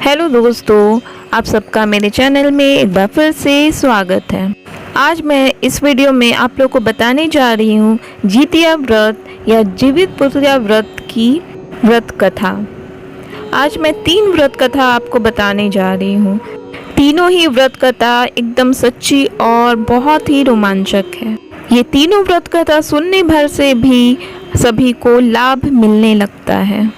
Hello दोस्तों, आप सबका मेरे चैनल में एक बार फिर से स्वागत है। आज मैं इस वीडियो में आप लोग को बताने जा रही हूँ जितिया व्रत या जीवितपुत्रिका व्रत की व्रत कथा। आज मैं 3 व्रत कथा आपको बताने जा रही हूँ। तीनों ही व्रत कथा एकदम सच्ची और बहुत ही रोमांचक है। ये तीनों व्रत कथा सुनने भर से भी सभी को लाभ मिलने लगता है।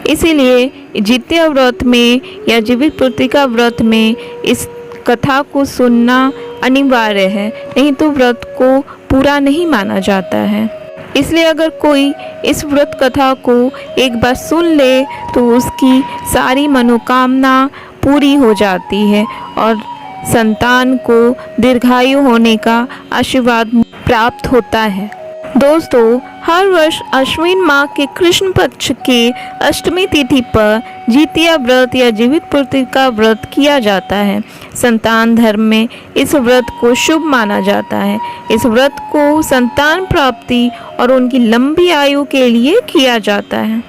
इसीलिए जितिया व्रत में या जीवितपुत्रिका व्रत में इस कथा को सुनना अनिवार्य है, नहीं तो व्रत को पूरा नहीं माना जाता है। इसलिए अगर कोई इस व्रत कथा को एक बार सुन ले तो उसकी सारी मनोकामना पूरी हो जाती है और संतान को दीर्घायु होने का आशीर्वाद प्राप्त होता है। दोस्तों, हर वर्ष अश्विन माह के कृष्ण पक्ष के अष्टमी तिथि पर जितिया व्रत या जीवितपुत्रिका व्रत किया जाता है। संतान धर्म में इस व्रत को शुभ माना जाता है। इस व्रत को संतान प्राप्ति और उनकी लंबी आयु के लिए किया जाता है।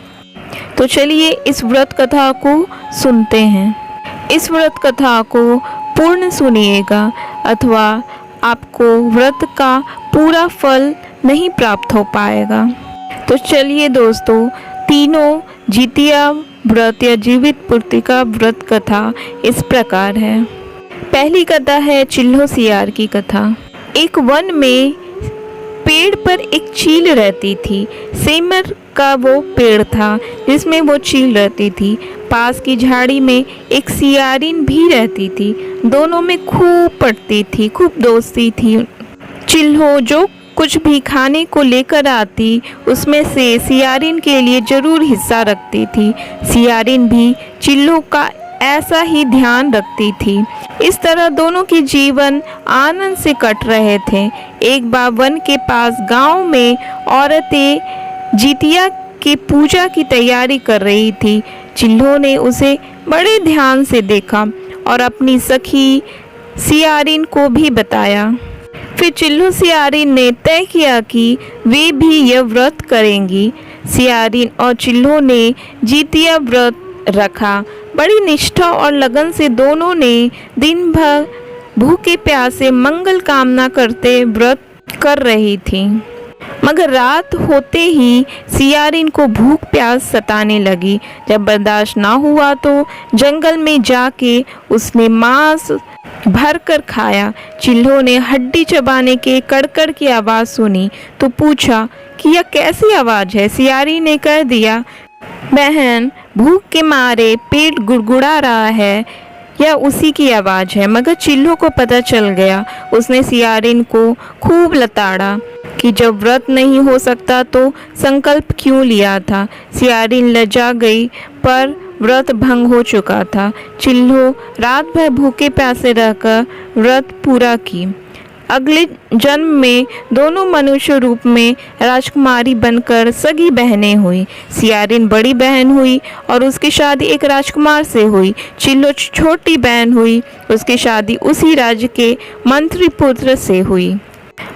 तो चलिए इस व्रत कथा को सुनते हैं। इस व्रत कथा को पूर्ण सुनिएगा अथवा आपको व्रत का पूरा फल नहीं प्राप्त हो पाएगा। तो चलिए दोस्तों, तीनों जितिया व्रत या जीवितपुत्रिका व्रत कथा इस प्रकार है। पहली कथा है चिल्हो सियार की कथा। एक वन में पेड़ पर एक चील रहती थी। सेमर का वो पेड़ था जिसमें वो चील रहती थी। पास की झाड़ी में एक सियारिन भी रहती थी। दोनों में खूब पटती थी, खूब दोस्ती थी। चिल्हो जो कुछ भी खाने को लेकर आती उसमें से सियारिन के लिए जरूर हिस्सा रखती थी। सियारिन भी चिल्हो का ऐसा ही ध्यान रखती थी। इस तरह दोनों के जीवन आनंद से कट रहे थे। एक बार वन के पास गांव में औरतें जितिया के पूजा की तैयारी कर रही थी। चिल्हो ने उसे बड़े ध्यान से देखा और अपनी सखी सियारिन को भी बताया। फिर चिल्हो सियारिन ने तय किया कि वे भी यह व्रत करेंगी। सियारिन और चिल्हो ने जितिया व्रत रखा। बड़ी निष्ठा और लगन से दोनों ने दिन भर भूखे प्यासे मंगल कामना करते व्रत कर रही थी। मगर रात होते ही सियारिन को भूख प्यास सताने लगी। जब बर्दाश्त ना हुआ तो जंगल में जाके उसने मांस भर कर खाया। चिल्हो ने हड्डी चबाने के कड़कड़ की आवाज़ सुनी तो पूछा कि यह कैसी आवाज़ है। सियारी ने कह दिया, बहन, भूख के मारे पेट गुड़गुड़ा रहा है, यह उसी की आवाज़ है। मगर चिल्हो को पता चल गया। उसने सियारिन को खूब लताड़ा कि जब व्रत नहीं हो सकता तो संकल्प क्यों लिया था। सियारिन लजा गई पर व्रत भंग हो चुका था। चिल्हो रात भर भूखे प्यासे रहकर व्रत पूरा की। अगले जन्म में दोनों मनुष्य रूप में राजकुमारी बनकर सगी बहनें हुई। सियारिन बड़ी बहन हुई और उसकी शादी एक राजकुमार से हुई। चिल्हो छोटी बहन हुई, उसकी शादी उसी राज्य के मंत्री पुत्र से हुई।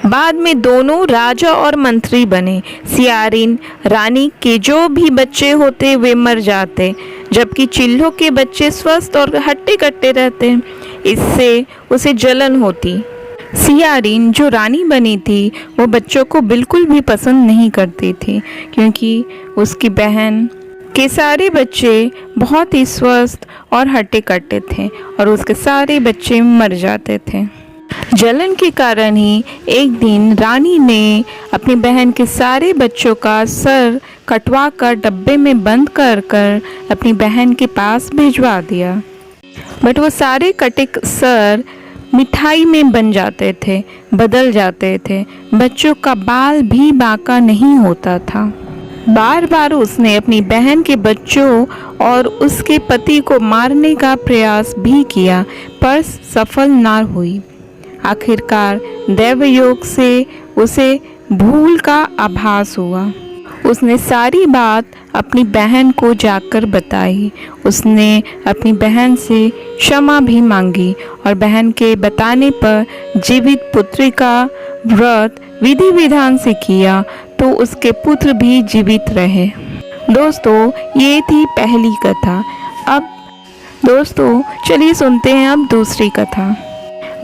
बाद में दोनों राजा और मंत्री बने। सियारिन रानी के जो भी बच्चे होते वे मर जाते, जबकि चिल्हो के बच्चे स्वस्थ और हट्टे कट्टे रहते। इससे उसे जलन होती। सियारिन जो रानी बनी थी वो बच्चों को बिल्कुल भी पसंद नहीं करती थी, क्योंकि उसकी बहन के सारे बच्चे बहुत ही स्वस्थ और हट्टे कट्टे थे और उसके सारे बच्चे मर जाते थे। जलन के कारण ही एक दिन रानी ने अपनी बहन के सारे बच्चों का सर कटवा कर डब्बे में बंद कर कर अपनी बहन के पास भिजवा दिया। बट वो सारे कटे सर मिठाई में बन जाते थे, बदल जाते थे। बच्चों का बाल भी बांका नहीं होता था। बार बार उसने अपनी बहन के बच्चों और उसके पति को मारने का प्रयास भी किया पर सफल ना हुई। आखिरकार दैवयोग से उसे भूल का आभास हुआ। उसने सारी बात अपनी बहन को जाकर बताई। उसने अपनी बहन से क्षमा भी मांगी और बहन के बताने पर जीवितपुत्रिका व्रत विधि विधान से किया तो उसके पुत्र भी जीवित रहे। दोस्तों, ये थी पहली कथा। अब दोस्तों चलिए सुनते हैं अब दूसरी कथा।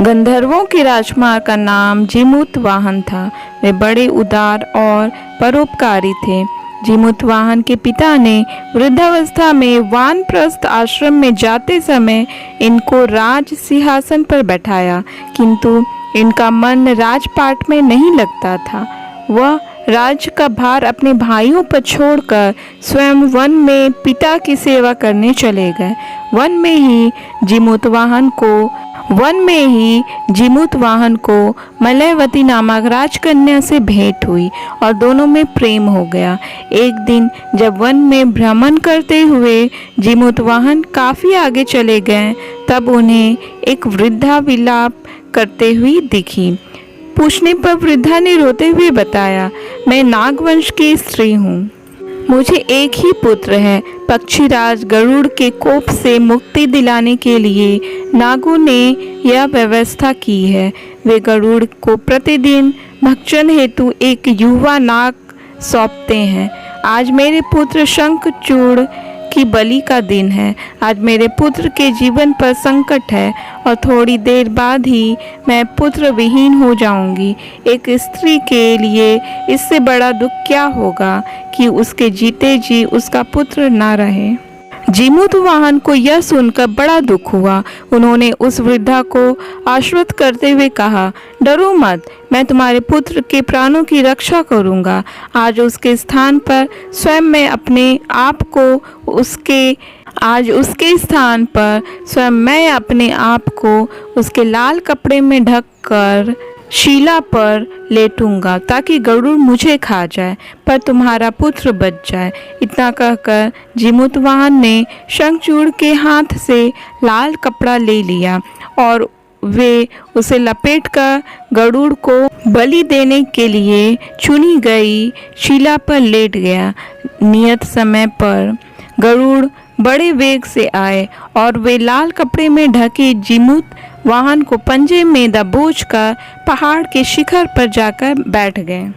गंधर्वों के राजकुमार का नाम जीमूतवाहन था। वे बड़े उदार और परोपकारी थे। जीमूतवाहन के पिता ने वृद्धावस्था में वानप्रस्थ आश्रम में जाते समय इनको राज सिंहासन पर बैठाया, किंतु इनका मन राजपाट में नहीं लगता था। वह राज्य का भार अपने भाइयों पर छोड़कर स्वयं वन में पिता की सेवा करने चले गए। वन में ही जीमूतवाहन को मलयवती नामक राजकन्या से भेंट हुई और दोनों में प्रेम हो गया। एक दिन जब वन में भ्रमण करते हुए जीमूतवाहन काफी आगे चले गए, तब उन्हें एक वृद्धा विलाप करते हुई दिखी। पूछने पर वृद्धा ने रोते हुए बताया, मैं नागवंश की स्त्री हूँ। मुझे एक ही पुत्र है। पक्षीराज गरुड़ के कोप से मुक्ति दिलाने के लिए नागों ने यह व्यवस्था की है। वे गरुड़ को प्रतिदिन भक्षण हेतु एक युवा नाग सौंपते हैं। आज मेरे पुत्र शंखचूड़ की बलि का दिन है। आज मेरे पुत्र के जीवन पर संकट है और थोड़ी देर बाद ही मैं पुत्र विहीन हो जाऊंगी। एक स्त्री के लिए इससे बड़ा दुख क्या होगा कि उसके जीते जी उसका पुत्र ना रहे। जीमूतवाहन को यह सुनकर बड़ा दुख हुआ। उन्होंने उस वृद्धा को आश्वस्त करते हुए कहा, डरो मत, मैं तुम्हारे पुत्र के प्राणों की रक्षा करूंगा। आज उसके स्थान पर स्वयं मैं अपने आप को उसके लाल कपड़े में ढककर शिला पर लेटूंगा ताकि गरुड़ मुझे खा जाए, पर तुम्हारा पुत्र बच जाए। इतना कहकर जीमूतवाहन ने शंखचूड़ के हाथ से लाल कपड़ा ले लिया और वे उसे लपेटकर गरुड़ को बलि देने के लिए चुनी गई शिला पर लेट गया। नियत समय पर गरुड़ बड़े वेग से आए और वे लाल कपड़े में ढके जीमूतवाहन को पंजे में दबोचकर पहाड़ के शिखर पर जाकर बैठ गए।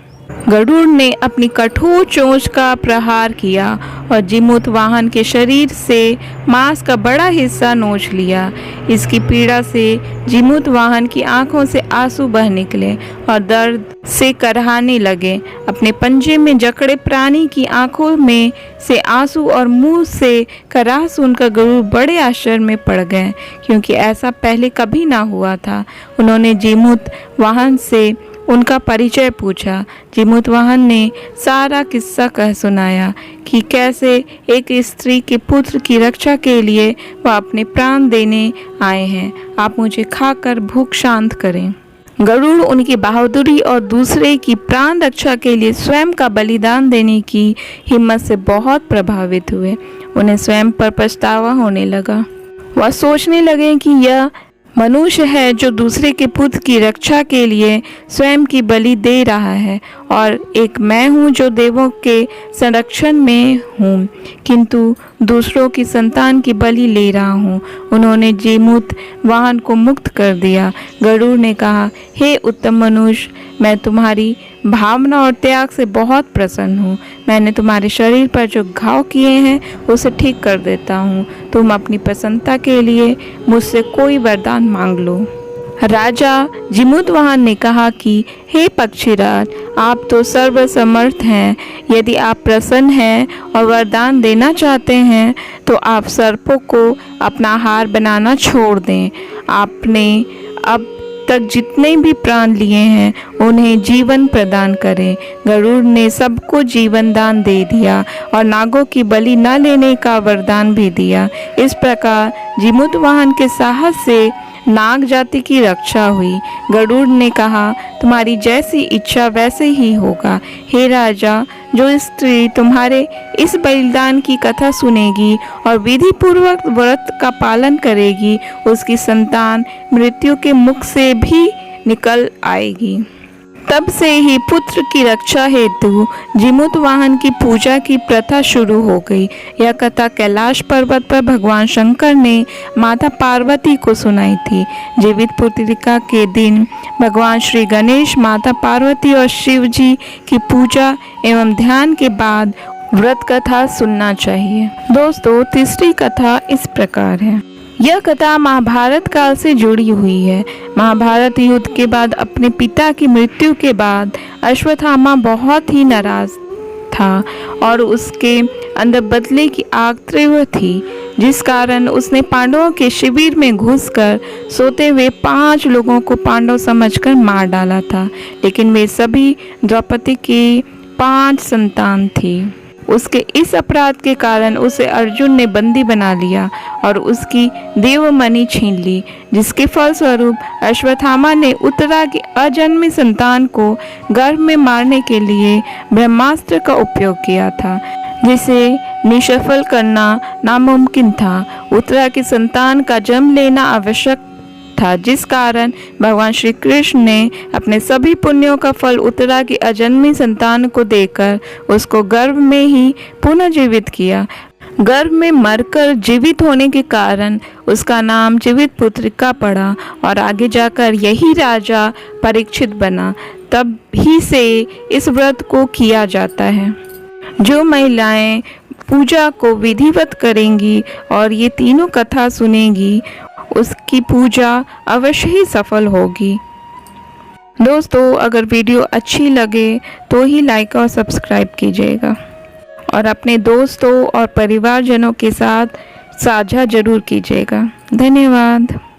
गरुड़ ने अपनी कठोर चोंच का प्रहार किया और जीमूतवाहन के शरीर से मांस का बड़ा हिस्सा नोच लिया। इसकी पीड़ा से जीमूतवाहन की आंखों से आंसू बह निकले और दर्द से करहाने लगे। अपने पंजे में जकड़े प्राणी की आंखों में से आंसू और मुंह से कराह सुनकर गरुड़ बड़े आश्चर्य में पड़ गए, क्योंकि ऐसा पहले कभी ना हुआ था। उन्होंने जीमूतवाहन से उनका परिचय पूछा। जीमूतवाहन ने सारा किस्सा कह सुनाया कि कैसे एक स्त्री के पुत्र की रक्षा के लिए वह अपने प्राण देने आए हैं। आप मुझे खाकर भूख शांत करें। गरुड़ उनकी बहादुरी और दूसरे की प्राण रक्षा के लिए स्वयं का बलिदान देने की हिम्मत से बहुत प्रभावित हुए। उन्हें स्वयं पर पछतावा होने लगा। वह सोचने लगे कि यह मनुष्य है जो दूसरे के पुत्र की रक्षा के लिए स्वयं की बलि दे रहा है, और एक मैं हूँ जो देवों के संरक्षण में हूँ, किंतु दूसरों की संतान की बलि ले रहा हूँ। उन्होंने जीमूतवाहन को मुक्त कर दिया। गरुड़ ने कहा, हे उत्तम मनुष्य, मैं तुम्हारी भावना और त्याग से बहुत प्रसन्न हूँ। मैंने तुम्हारे शरीर पर जो घाव किए हैं उसे ठीक कर देता हूँ। तुम अपनी प्रसन्नता के लिए मुझसे कोई वरदान मांग लो। राजा जीमूतवाहन ने कहा कि हे पक्षीराज, आप तो सर्वसमर्थ हैं। यदि आप प्रसन्न हैं और वरदान देना चाहते हैं तो आप सर्पों को अपना आहार बनाना छोड़ दें। आपने अब तक जितने भी प्राण लिए हैं उन्हें जीवन प्रदान करें। गरुड़ ने सबको जीवन दान दे दिया और नागों की बलि न लेने का वरदान भी दिया। इस प्रकार जीमूतवाहन के साहस से नाग जाति की रक्षा हुई। गरुड़ ने कहा, तुम्हारी जैसी इच्छा वैसे ही होगा। हे राजा, जो स्त्री तुम्हारे इस बलिदान की कथा सुनेगी और विधि पूर्वक व्रत का पालन करेगी, उसकी संतान मृत्यु के मुख से भी निकल आएगी। तब से ही पुत्र की रक्षा हेतु जीमूतवाहन की पूजा की प्रथा शुरू हो गई। यह कथा कैलाश पर्वत पर भगवान शंकर ने माता पार्वती को सुनाई थी। जीवित पुत्रिका के दिन भगवान श्री गणेश, माता पार्वती और शिव जी की पूजा एवं ध्यान के बाद व्रत कथा सुनना चाहिए। दोस्तों, तीसरी कथा इस प्रकार है। यह कथा महाभारत काल से जुड़ी हुई है। महाभारत युद्ध के बाद अपने पिता की मृत्यु के बाद अश्वत्थामा बहुत ही नाराज था और उसके अंदर बदले की आग तीव्र थी, जिस कारण उसने पांडवों के शिविर में घुसकर सोते हुए 5 लोगों को पांडव समझकर मार डाला था। लेकिन वे सभी द्रौपदी की 5 संतान थी। उसके इस अपराध के कारण उसे अर्जुन ने बंदी बना लिया और उसकी देवमणि छीन ली, जिसके फलस्वरूप अश्वत्थामा ने उत्तरा की अजन्मी संतान को गर्भ में मारने के लिए ब्रह्मास्त्र का उपयोग किया था, जिसे निष्फल करना नामुमकिन था। उत्तरा की संतान का जन्म लेना आवश्यक था, जिस कारण भगवान श्री कृष्ण ने अपने सभी पुण्यों का फल उत्तरा की अजन्मी संतान को देकर उसको गर्भ में ही पुनर्जीवित किया। गर्भ में मरकर जीवित होने के कारण उसका नाम जीवित पुत्रिका पड़ा और आगे जाकर यही राजा परीक्षित बना। तब ही से इस व्रत को किया जाता है। जो महिलाएं पूजा को विधिवत करेंगी और ये तीनों कथा सुनेंगी, उसकी पूजा अवश्य ही सफल होगी। दोस्तों, अगर वीडियो अच्छी लगे तो ही लाइक और सब्सक्राइब कीजिएगा और अपने दोस्तों और परिवारजनों के साथ साझा जरूर कीजिएगा। धन्यवाद।